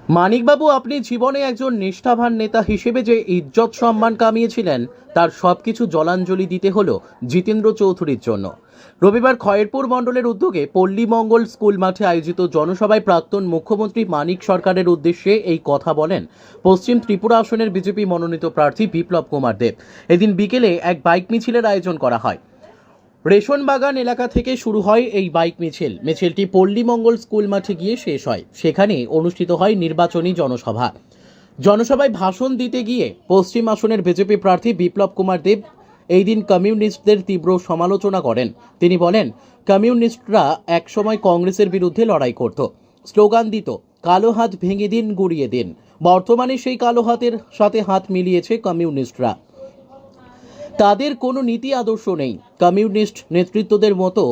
মানিকবাবু, আপনি জীবনে একজন নিষ্ঠাবান নেতা হিসেবে যে ইজ্জত সম্মান কামিয়েছিলেন তার সবকিছু জলাঞ্জলি দিতে হলো জিতেন্দ্র চৌধুরীর জন্য। রবিবার খয়েরপুর মণ্ডলের উদ্যোগে পল্লী মঙ্গল স্কুল মাঠে আয়োজিত জনসভায় প্রাক্তন মুখ্যমন্ত্রী মানিক সরকারের উদ্দেশ্যে এই কথা বলেন পশ্চিম ত্রিপুরা আসনের বিজেপি মনোনীত প্রার্থী বিপ্লব কুমার দেব। এদিন বিকেলে এক বাইক মিছিলের আয়োজন করা হয়। রেশন বাগান এলাকা থেকে শুরু হয় এই বাইক মিছিলটি পল্লী মঙ্গল স্কুল মাঠে গিয়ে শেষ হয়। সেখানে অনুষ্ঠিত হয় নির্বাচনী জনসভায় ভাষণ দিতে গিয়ে পশ্চিম আসনের বিজেপি প্রার্থী বিপ্লব কুমার দেব এই দিন কমিউনিস্টদের তীব্র সমালোচনা করেন। তিনি বলেন, কমিউনিস্টরা একসময় কংগ্রেসের বিরুদ্ধে লড়াই করত, স্লোগান দিত, কালো হাত ভেঙে দিন, গুড়িয়ে দিন। বর্তমানে সেই কালো হাতের সাথে হাত মিলিয়েছে কমিউনিস্টরা। তাদের কোনো নীতি আদর্শ নেই। কমিউনিস্ট নেতৃত্বদের মতো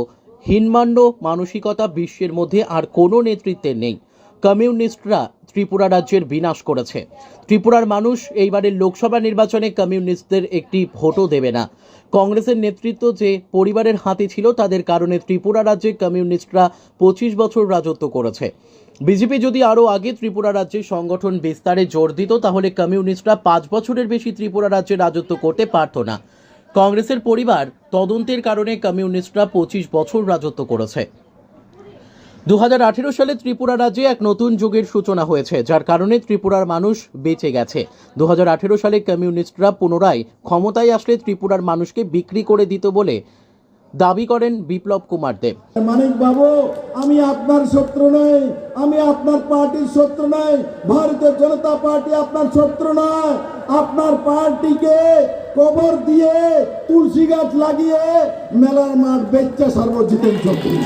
হীনমান্য মানসিকতা বিশ্বের মধ্যে আর কোনো নেতৃত্বের নেই। কমিউনিস্টরা ত্রিপুরা রাজ্যের বিনাশ করেছে। ত্রিপুরার মানুষ এইবারের লোকসভা নির্বাচনে কমিউনিস্টদের একটি ভোটও দেবে না। কংগ্রেসের নেতৃত্ব যে পরিবারের হাতে ছিল, তাদের কারণে ত্রিপুরা রাজ্যে কমিউনিস্টরা 25 বছর রাজত্ব করেছে। বিজেপি যদি আরও আগে ত্রিপুরা রাজ্যে সংগঠন বিস্তারে জোর দিত, তাহলে কমিউনিস্টরা 5 বছরের বেশি ত্রিপুরা রাজ্যে রাজত্ব করতে পারত না। কংগ্রেসের পরিবার তদন্তের কারণে কমিউনিস্টরা 25 বছর রাজত্ব করেছে। 2018 সালে ত্রিপুরা রাজ্যে এক নতুন যুগের সূচনা হয়েছে, যার কারণে ত্রিপুরার মানুষ বেঁচে গেছে। 2018 সালে কমিউনিস্টরা পুনরায় ক্ষমতায় আসলে ত্রিপুরার মানুষকে বিক্রি করে দিত বলে দাবি করেন বিপ্লব কুমার দেব। মানিক বাবু, আমি আপনার শত্রু নই, আমি আপনার পার্টির শত্রু নই, ভারতীয় জনতা পার্টি আপনার শত্রু নয়। আপনার পার্টিকে কবর দিয়ে তুলসী গাছ লাগিয়ে মেলার মাঠ বেচছে সর্বজিতেন চৌধুরী।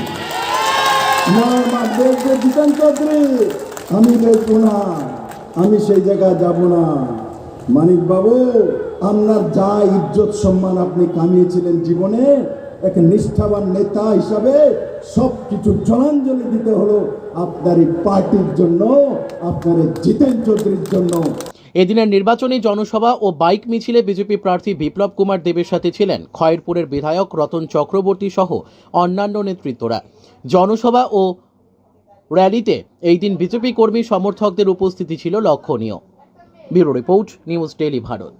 মেলার মাঠ বেচছে জিতেন চৌধুরী। আমি বেচবো না, আমি সেই জায়গায় যাব না। মানিক বাবু, আপনার যা ইজ্জত সম্মান আপনি কামিয়েছিলেন জীবনে, এক নিষ্ঠাবান নেতা হিসাবে সবকিছু জলাঞ্জলি দিতে হলো আপনার এই পার্টির জন্য, আপনার জিতেন চৌধুরীর জন্য। এদিনের নির্বাচনী জনসভা ও বাইক মিছিলে বিজেপি প্রার্থী বিপ্লব কুমার দেবের সাথে ছিলেন খয়েরপুরের বিধায়ক রতন চক্রবর্তী সহ অন্যান্য নেতৃত্বরা। জনসভা ও র্যালিতে এই দিন বিজেপি কর্মী সমর্থকদের উপস্থিতি ছিল লক্ষণীয়। Bureau report, news daily Bharat.